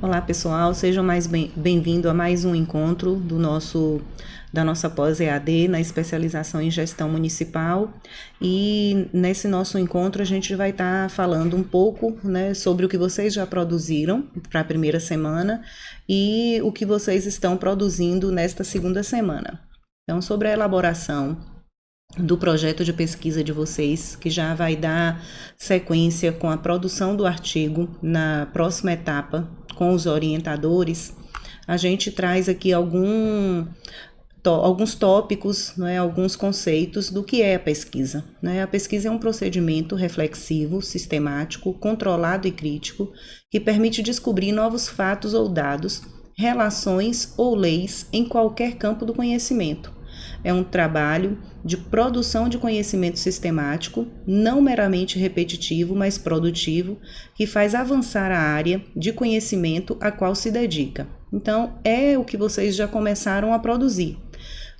Olá pessoal, sejam mais bem-vindos a mais um encontro da nossa pós-EAD na especialização em gestão municipal. E nesse nosso encontro a gente vai estar falando um pouco, né, sobre o que vocês já produziram para a primeira semana e o que vocês estão produzindo nesta segunda semana. Então, sobre a elaboração do projeto de pesquisa de vocês, que já vai dar sequência com a produção do artigo na próxima etapa, com os orientadores, a gente traz aqui alguns tópicos, né, alguns conceitos do que é a pesquisa. Né? A pesquisa é um procedimento reflexivo, sistemático, controlado e crítico, que permite descobrir novos fatos ou dados, relações ou leis em qualquer campo do conhecimento. É um trabalho de produção de conhecimento sistemático, não meramente repetitivo, mas produtivo, que faz avançar a área de conhecimento a qual se dedica. Então, é o que vocês já começaram a produzir.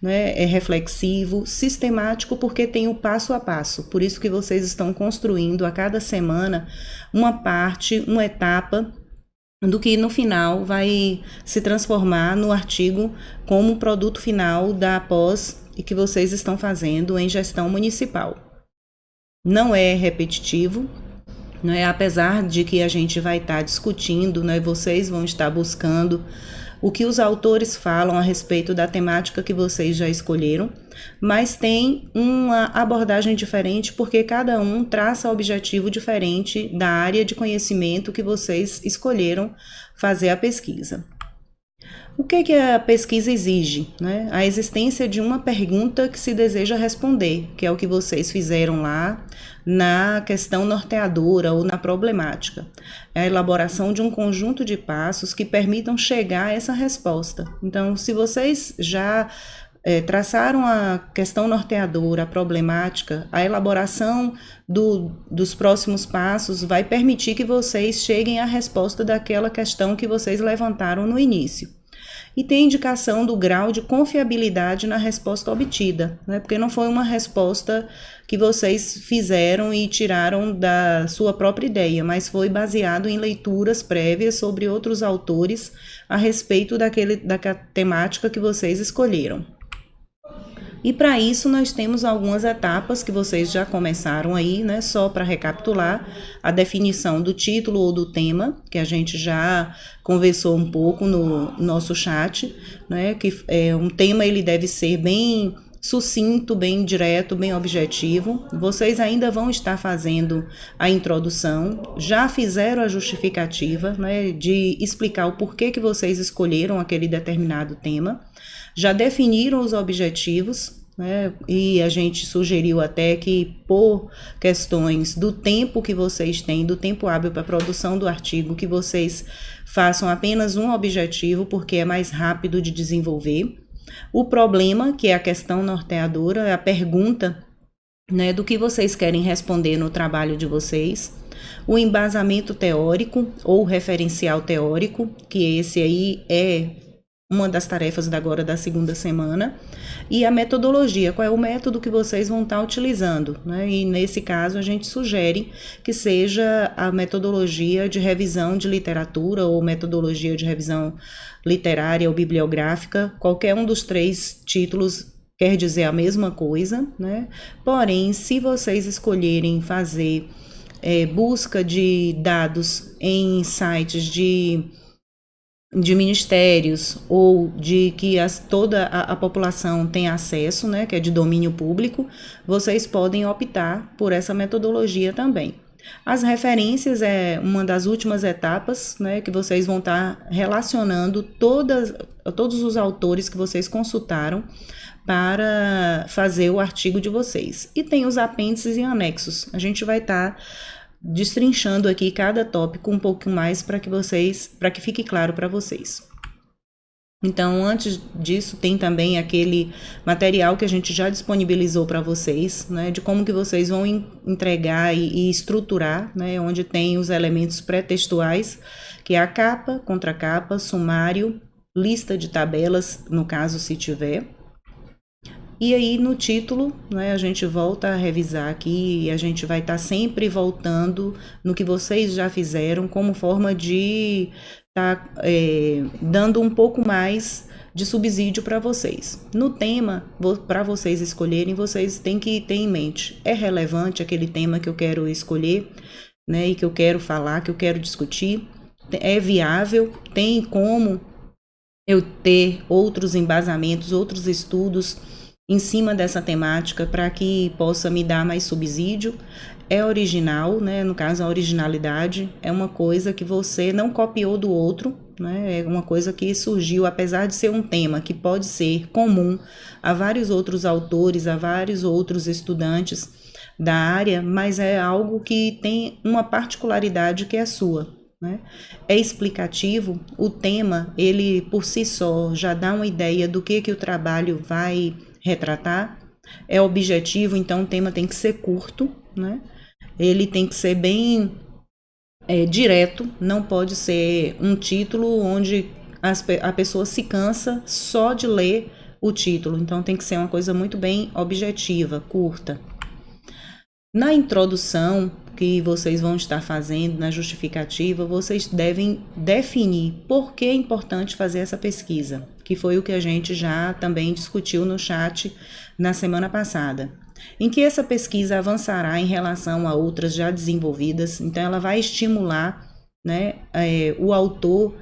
Né? É reflexivo, sistemático, porque tem o passo a passo. Por isso que vocês estão construindo a cada semana uma parte, uma etapa do que no final vai se transformar no artigo como produto final da pós e que vocês estão fazendo em gestão municipal. Não é repetitivo, não é? Apesar de que a gente vai estar discutindo, né, vocês vão estar buscando o que os autores falam a respeito da temática que vocês já escolheram, mas tem uma abordagem diferente porque cada um traça objetivo diferente da área de conhecimento que vocês escolheram fazer a pesquisa. O que a pesquisa exige? Né? A existência de uma pergunta que se deseja responder, que é o que vocês fizeram lá na questão norteadora ou na problemática. É a elaboração de um conjunto de passos que permitam chegar a essa resposta. Então, se vocês já traçaram a questão norteadora, a problemática, a elaboração dos próximos passos vai permitir que vocês cheguem à resposta daquela questão que vocês levantaram no início. E tem indicação do grau de confiabilidade na resposta obtida, né? Porque não foi uma resposta que vocês fizeram e tiraram da sua própria ideia, mas foi baseado em leituras prévias sobre outros autores a respeito da temática que vocês escolheram. E para isso nós temos algumas etapas que vocês já começaram aí, né? Só para recapitular, a definição do título ou do tema, que a gente já conversou um pouco no nosso chat, né? Que um tema ele deve ser bem sucinto, bem direto, bem objetivo. Vocês ainda vão estar fazendo a introdução, já fizeram a justificativa, né? De explicar o porquê que vocês escolheram aquele determinado tema. Já definiram os objetivos, né? E a gente sugeriu até que por questões do tempo que vocês têm, do tempo hábil para a produção do artigo, que vocês façam apenas um objetivo, porque é mais rápido de desenvolver. O problema, que é a questão norteadora, é a pergunta, né, do que vocês querem responder no trabalho de vocês. O embasamento teórico ou referencial teórico, que esse aí é uma das tarefas agora da segunda semana, e a metodologia, qual é o método que vocês vão estar utilizando, né? E nesse caso a gente sugere que seja a metodologia de revisão de literatura ou metodologia de revisão literária ou bibliográfica, qualquer um dos três títulos quer dizer a mesma coisa, né? Porém, se vocês escolherem fazer busca de dados em sites de ministérios ou de que toda a população tem acesso, né, que é de domínio público, vocês podem optar por essa metodologia também. As referências é uma das últimas etapas, né, que vocês vão estar relacionando todos os autores que vocês consultaram para fazer o artigo de vocês. E tem os apêndices e anexos. A gente vai estar destrinchando aqui cada tópico um pouco mais para que fique claro para vocês. Então, antes disso, tem também aquele material que a gente já disponibilizou para vocês, né, de como que vocês vão entregar e estruturar, né, onde tem os elementos pré-textuais, que é a capa, contracapa, sumário, lista de tabelas, no caso, se tiver. E aí no título, né, a gente volta a revisar aqui e a gente vai estar sempre voltando no que vocês já fizeram como forma de tá dando um pouco mais de subsídio para vocês. No tema, para vocês escolherem, vocês têm que ter em mente, é relevante aquele tema que eu quero escolher, né, e que eu quero falar, que eu quero discutir, é viável, tem como eu ter outros embasamentos, outros estudos em cima dessa temática para que possa me dar mais subsídio. É original, né? No caso, a originalidade é uma coisa que você não copiou do outro, né? É uma coisa que surgiu, apesar de ser um tema que pode ser comum a vários outros autores, a vários outros estudantes da área, mas é algo que tem uma particularidade que é sua, né? É explicativo, o tema, ele por si só já dá uma ideia do que o trabalho vai retratar, é objetivo, então o tema tem que ser curto, né? Ele tem que ser bem direto, não pode ser um título onde a pessoa se cansa só de ler o título, então tem que ser uma coisa muito bem objetiva, curta. Na introdução que vocês vão estar fazendo, na justificativa, vocês devem definir por que é importante fazer essa pesquisa, que foi o que a gente já também discutiu no chat na semana passada. Em que essa pesquisa avançará em relação a outras já desenvolvidas, então ela vai estimular, né, o autor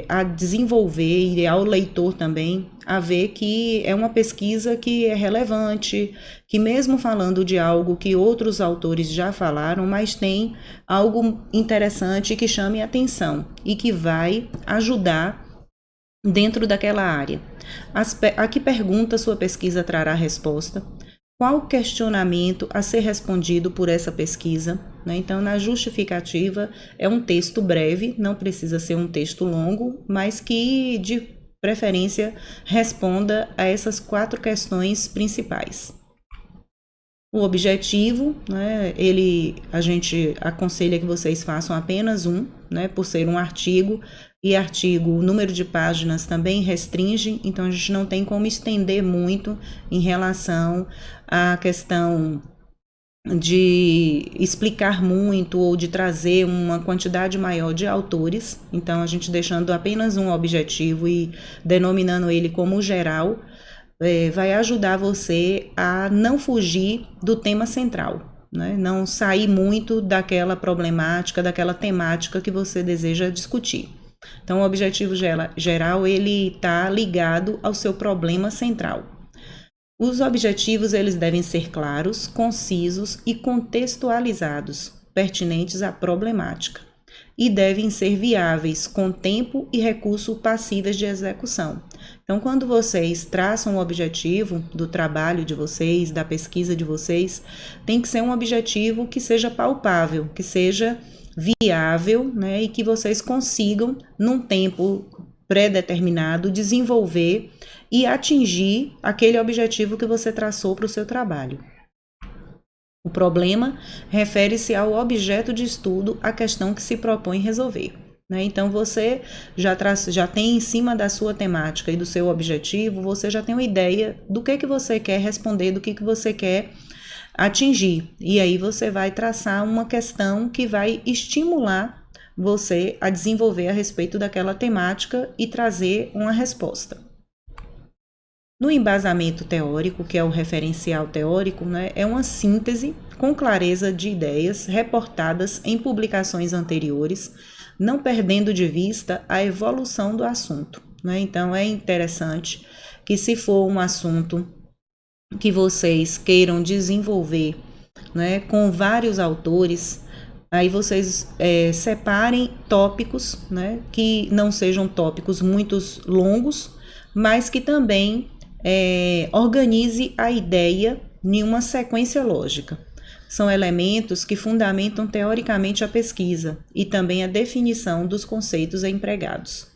a desenvolver e ao leitor também a ver que é uma pesquisa que é relevante, que mesmo falando de algo que outros autores já falaram, mas tem algo interessante que chame a atenção e que vai ajudar dentro daquela área. A que pergunta sua pesquisa trará resposta? Qual questionamento a ser respondido por essa pesquisa? Né? Então, na justificativa, é um texto breve, não precisa ser um texto longo, mas que, de preferência, responda a essas 4 questões principais. O objetivo, né, a gente aconselha que vocês façam apenas um, né, por ser um artigo, e artigo, o número de páginas também restringe, então a gente não tem como estender muito em relação à questão de explicar muito ou de trazer uma quantidade maior de autores, então a gente deixando apenas um objetivo e denominando ele como geral, vai ajudar você a não fugir do tema central, né? Não sair muito daquela problemática, daquela temática que você deseja discutir. Então, o objetivo geral, ele está ligado ao seu problema central. Os objetivos, eles devem ser claros, concisos e contextualizados, pertinentes à problemática, e devem ser viáveis, com tempo e recurso passíveis de execução. Então, quando vocês traçam o objetivo do trabalho de vocês, da pesquisa de vocês, tem que ser um objetivo que seja palpável, que seja viável, né, e que vocês consigam, num tempo pré-determinado, desenvolver e atingir aquele objetivo que você traçou para o seu trabalho. O problema refere-se ao objeto de estudo, a questão que se propõe resolver. Né? Então, você já tem em cima da sua temática e do seu objetivo, você já tem uma ideia do que você quer responder, do que você quer atingir. E aí você vai traçar uma questão que vai estimular você a desenvolver a respeito daquela temática e trazer uma resposta. No embasamento teórico, que é o referencial teórico, né, é uma síntese com clareza de ideias reportadas em publicações anteriores, não perdendo de vista a evolução do assunto. Né? Então, é interessante que, se for um assunto que vocês queiram desenvolver, né, com vários autores, aí vocês separem tópicos, né, que não sejam tópicos muito longos, mas que também organize a ideia em uma sequência lógica. São elementos que fundamentam teoricamente a pesquisa e também a definição dos conceitos empregados.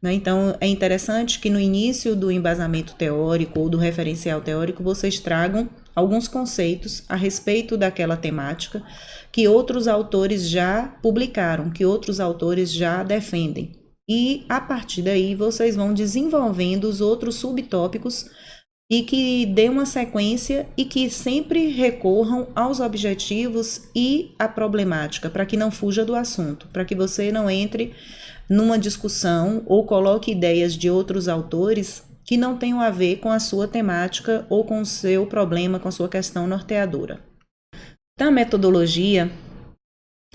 Então, é interessante que no início do embasamento teórico ou do referencial teórico, vocês tragam alguns conceitos a respeito daquela temática que outros autores já publicaram, que outros autores já defendem. E, a partir daí, vocês vão desenvolvendo os outros subtópicos e que dê uma sequência e que sempre recorram aos objetivos e à problemática, para que não fuja do assunto, para que você não entre numa discussão ou coloque ideias de outros autores que não tenham a ver com a sua temática ou com o seu problema, com a sua questão norteadora. Da metodologia,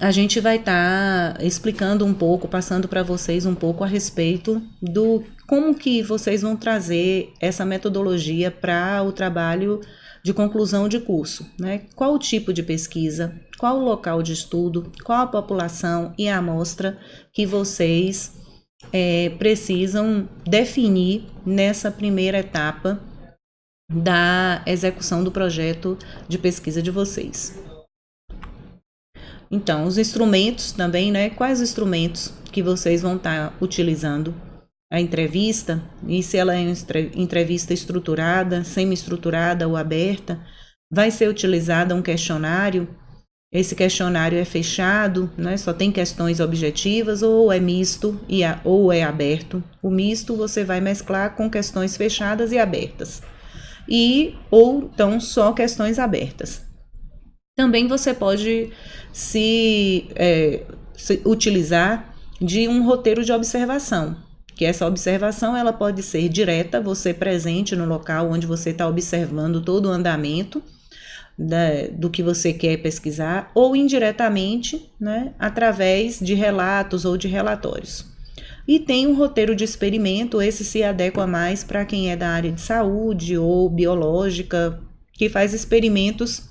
a gente vai estar explicando um pouco, passando para vocês um pouco a respeito do como que vocês vão trazer essa metodologia para o trabalho de conclusão de curso, né? Qual o tipo de pesquisa, qual o local de estudo, qual a população e a amostra que vocês precisam definir nessa primeira etapa da execução do projeto de pesquisa de vocês. Então, os instrumentos também, né? Quais instrumentos que vocês vão estar utilizando? A entrevista, e se ela é uma entrevista estruturada, semi-estruturada ou aberta, vai ser utilizado um questionário. Esse questionário é fechado, né? Só tem questões objetivas, ou é misto ou é aberto. O misto você vai mesclar com questões fechadas e abertas. Ou então só questões abertas. Também você pode se utilizar de um roteiro de observação, que essa observação ela pode ser direta, você presente no local onde você está observando todo o andamento do que você quer pesquisar, ou indiretamente, né, através de relatos ou de relatórios. E tem um roteiro de experimento, esse se adequa mais para quem é da área de saúde ou biológica, que faz experimentos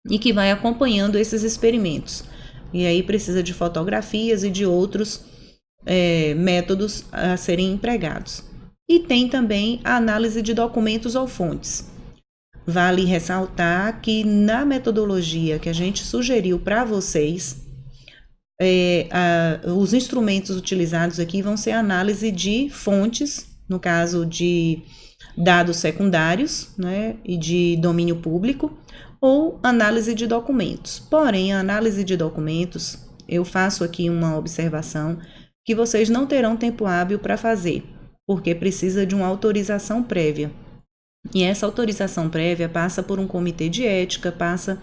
e que vai acompanhando esses experimentos. E aí precisa de fotografias e de outros métodos a serem empregados. E tem também a análise de documentos ou fontes. Vale ressaltar que na metodologia que a gente sugeriu para vocês, os instrumentos utilizados aqui vão ser análise de fontes, no caso de dados secundários, né, e de domínio público, ou análise de documentos. Porém, a análise de documentos, eu faço aqui uma observação que vocês não terão tempo hábil para fazer, porque precisa de uma autorização prévia. E essa autorização prévia passa por um comitê de ética, passa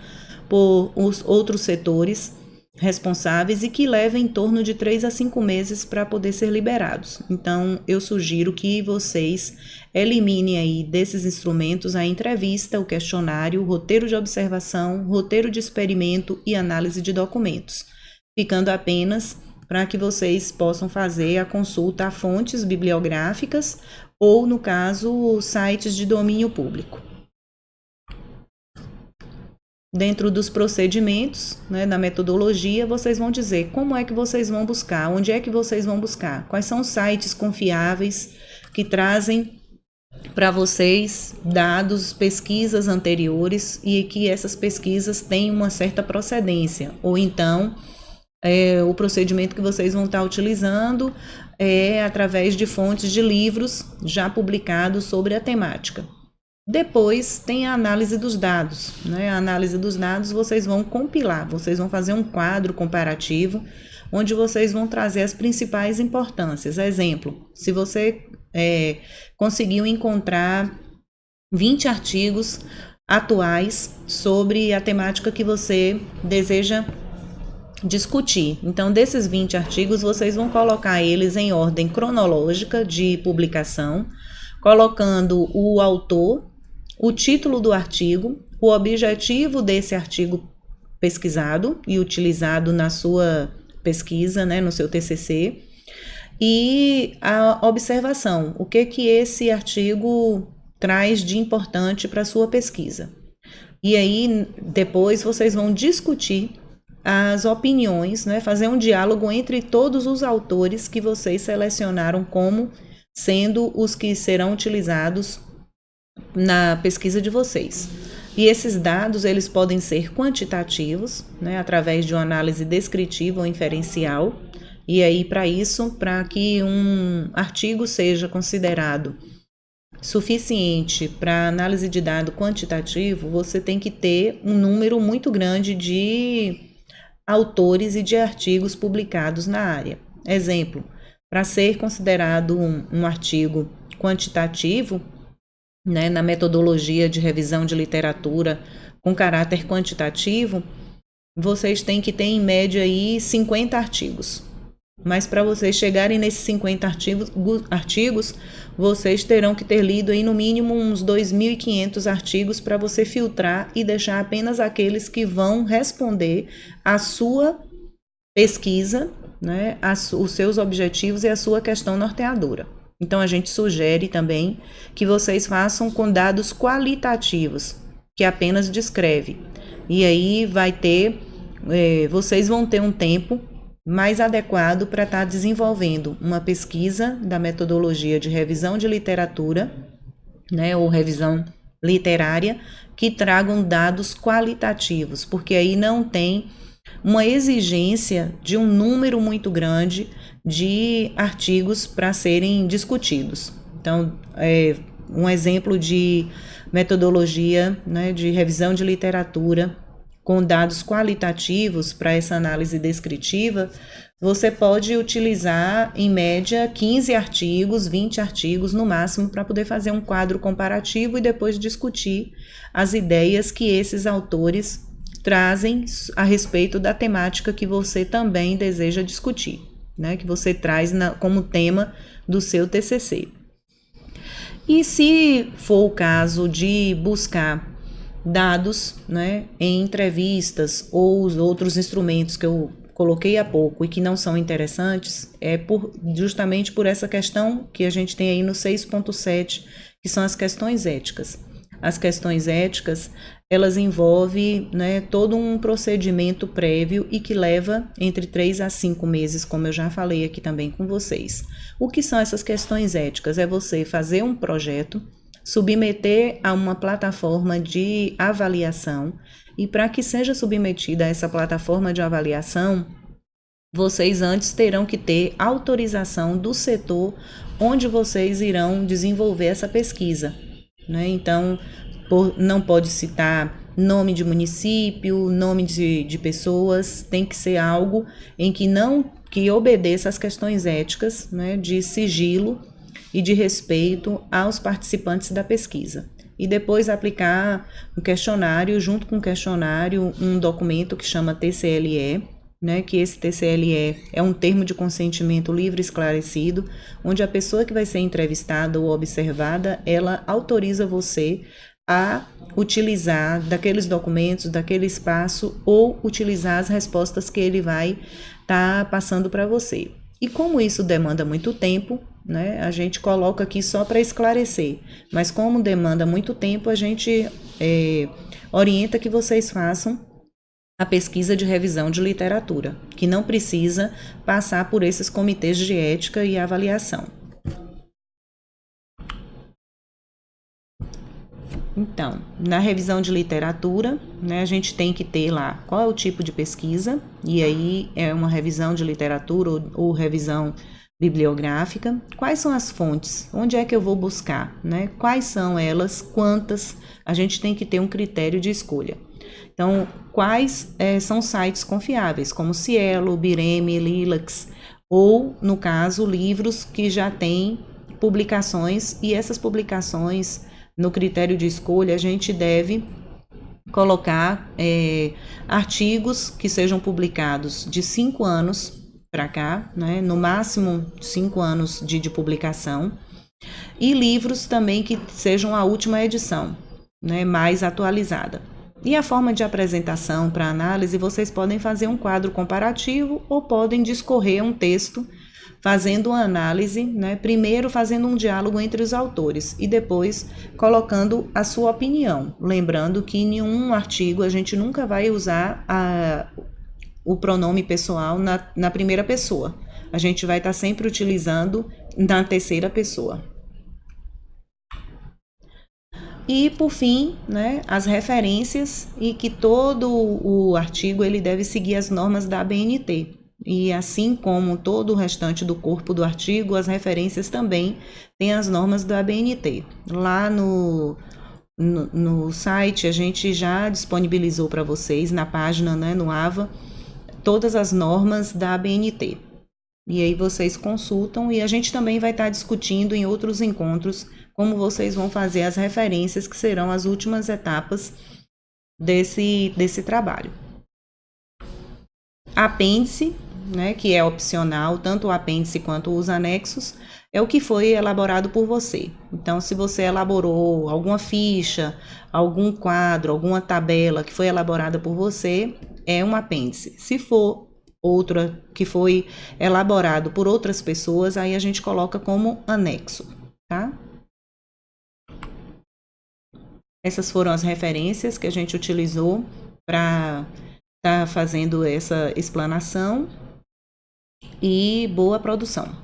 por os outros setores responsáveis e que leva em torno de 3 a 5 meses para poder ser liberados. Então, eu sugiro que vocês eliminem aí desses instrumentos a entrevista, o questionário, o roteiro de observação, roteiro de experimento e análise de documentos, ficando apenas para que vocês possam fazer a consulta a fontes bibliográficas ou, no caso, sites de domínio público. Dentro dos procedimentos, né, da metodologia, vocês vão dizer como é que vocês vão buscar, onde é que vocês vão buscar, quais são os sites confiáveis que trazem para vocês dados, pesquisas anteriores e que essas pesquisas têm uma certa procedência, ou então o procedimento que vocês vão estar utilizando é através de fontes de livros já publicados sobre a temática. Depois tem a análise dos dados, né? A análise dos dados vocês vão compilar, vocês vão fazer um quadro comparativo, onde vocês vão trazer as principais importâncias. Exemplo, se você conseguiu encontrar 20 artigos atuais sobre a temática que você deseja discutir. Então, desses 20 artigos, vocês vão colocar eles em ordem cronológica de publicação, colocando o autor, o título do artigo, o objetivo desse artigo pesquisado e utilizado na sua pesquisa, né, no seu TCC, e a observação, o que esse artigo traz de importante para a sua pesquisa. E aí, depois, vocês vão discutir as opiniões, né, fazer um diálogo entre todos os autores que vocês selecionaram como sendo os que serão utilizados na pesquisa de vocês. E esses dados, eles podem ser quantitativos, né, através de uma análise descritiva ou inferencial. E aí, para isso, para que um artigo seja considerado suficiente para análise de dado quantitativo, você tem que ter um número muito grande de autores e de artigos publicados na área. Exemplo, para ser considerado um artigo quantitativo, né, na metodologia de revisão de literatura com caráter quantitativo, vocês têm que ter em média aí 50 artigos. Mas para vocês chegarem nesses 50 artigos, vocês terão que ter lido aí no mínimo uns 2.500 artigos para você filtrar e deixar apenas aqueles que vão responder à sua pesquisa, né, os seus objetivos e a sua questão norteadora. Então, a gente sugere também que vocês façam com dados qualitativos, que apenas descreve. E aí vocês vão ter um tempo mais adequado para estar desenvolvendo uma pesquisa da metodologia de revisão de literatura, né, ou revisão literária, que tragam dados qualitativos, porque aí não tem uma exigência de um número muito grande de artigos para serem discutidos. Então, um exemplo de metodologia, né, de revisão de literatura com dados qualitativos para essa análise descritiva, você pode utilizar, em média, 15 artigos, 20 artigos no máximo, para poder fazer um quadro comparativo e depois discutir as ideias que esses autores trazem a respeito da temática que você também deseja discutir, né? Que você traz como tema do seu TCC. E se for o caso de buscar dados, né, em entrevistas ou os outros instrumentos que eu coloquei há pouco e que não são interessantes, justamente por essa questão que a gente tem aí no 6.7, que são as questões éticas. As questões éticas, elas envolvem, né, todo um procedimento prévio e que leva entre 3 a 5 meses, como eu já falei aqui também com vocês. O que são essas questões éticas? É você fazer um projeto, submeter a uma plataforma de avaliação, e para que seja submetida a essa plataforma de avaliação, vocês antes terão que ter autorização do setor onde vocês irão desenvolver essa pesquisa, né? Então, não pode citar nome de município, nome de pessoas, tem que ser algo em que obedeça às questões éticas, né, de sigilo e de respeito aos participantes da pesquisa. E depois aplicar um questionário, junto com o questionário, um documento que chama TCLE, né, que esse TCLE é um termo de consentimento livre e esclarecido, onde a pessoa que vai ser entrevistada ou observada, ela autoriza você a utilizar daqueles documentos, daquele espaço, ou utilizar as respostas que ele vai estar passando para você. E como isso demanda muito tempo, né, a gente coloca aqui só para esclarecer, mas como demanda muito tempo, a gente orienta que vocês façam a pesquisa de revisão de literatura, que não precisa passar por esses comitês de ética e avaliação. Então, na revisão de literatura, né, a gente tem que ter lá qual é o tipo de pesquisa, e aí é uma revisão de literatura ou revisão bibliográfica. Quais são as fontes? Onde é que eu vou buscar, né? Quais são elas? Quantas? A gente tem que ter um critério de escolha. Então, quais são sites confiáveis, como Cielo, Bireme, Lilacs, ou, no caso, livros que já têm publicações, e essas publicações, no critério de escolha, a gente deve colocar artigos que sejam publicados de 5 anos para cá, né, no máximo 5 anos de publicação, e livros também que sejam a última edição, né, mais atualizada. E a forma de apresentação para análise, vocês podem fazer um quadro comparativo ou podem discorrer um texto fazendo uma análise, né, primeiro fazendo um diálogo entre os autores e depois colocando a sua opinião. Lembrando que em nenhum artigo a gente nunca vai usar o pronome pessoal na primeira pessoa. A gente vai estar sempre utilizando na terceira pessoa. E, por fim, né, as referências, e que todo o artigo ele deve seguir as normas da ABNT. E assim como todo o restante do corpo do artigo, as referências também têm as normas da ABNT. Lá no site a gente já disponibilizou para vocês, na página, né, no AVA, todas as normas da ABNT. E aí vocês consultam, e a gente também vai estar discutindo em outros encontros como vocês vão fazer as referências, que serão as últimas etapas desse trabalho. Apêndice, né, que é opcional, tanto o apêndice quanto os anexos, é o que foi elaborado por você. Então, se você elaborou alguma ficha, algum quadro, alguma tabela que foi elaborada por você, é um apêndice. Se for outra que foi elaborado por outras pessoas, aí a gente coloca como anexo, tá? Essas foram as referências que a gente utilizou para estar fazendo essa explanação, e boa produção.